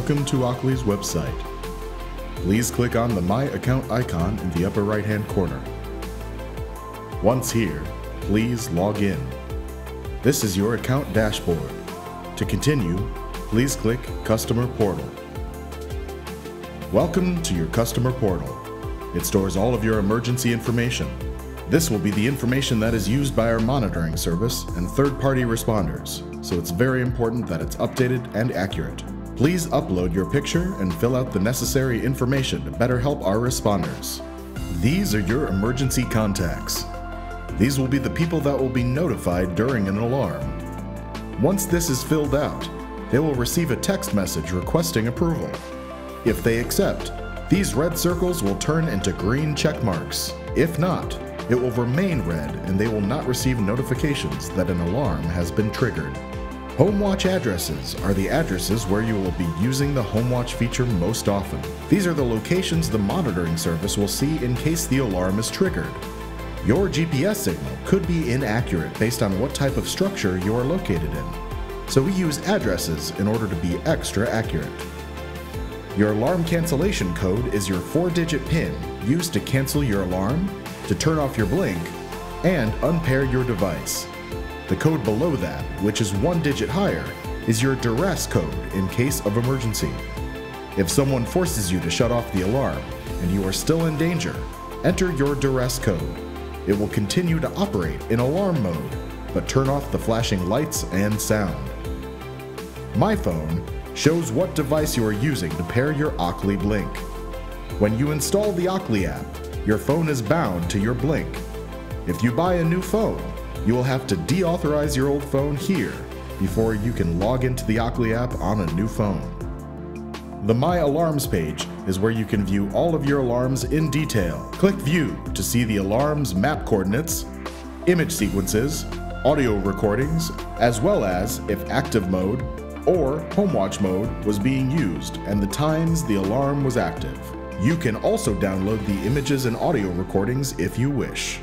Welcome to Occly's website. Please click on the My Account icon in the upper right-hand corner. Once here, please log in. This is your account dashboard. To continue, please click Customer Portal. Welcome to your Customer Portal. It stores all of your emergency information. This will be the information that is used by our monitoring service and third-party responders, so it's very important that it's updated and accurate. Please upload your picture and fill out the necessary information to better help our responders. These are your emergency contacts. These will be the people that will be notified during an alarm. Once this is filled out, they will receive a text message requesting approval. If they accept, these red circles will turn into green check marks. If not, it will remain red and they will not receive notifications that an alarm has been triggered. HomeWatch addresses are the addresses where you will be using the HomeWatch feature most often. These are the locations the monitoring service will see in case the alarm is triggered. Your GPS signal could be inaccurate based on what type of structure you are located in, so we use addresses in order to be extra accurate. Your alarm cancellation code is your 4-digit PIN used to cancel your alarm, to turn off your blink, and unpair your device. The code below that, which is 1 digit higher, is your duress code in case of emergency. If someone forces you to shut off the alarm and you are still in danger, enter your duress code. It will continue to operate in alarm mode, but turn off the flashing lights and sound. My Phone shows what device you are using to pair your Occly Blink. When you install the Occly app, your phone is bound to your Blink. If you buy a new phone, you will have to deauthorize your old phone here before you can log into the Occly app on a new phone. The My Alarms page is where you can view all of your alarms in detail. Click View to see the alarm's map coordinates, image sequences, audio recordings, as well as if active mode or HomeWatch mode was being used and the times the alarm was active. You can also download the images and audio recordings if you wish.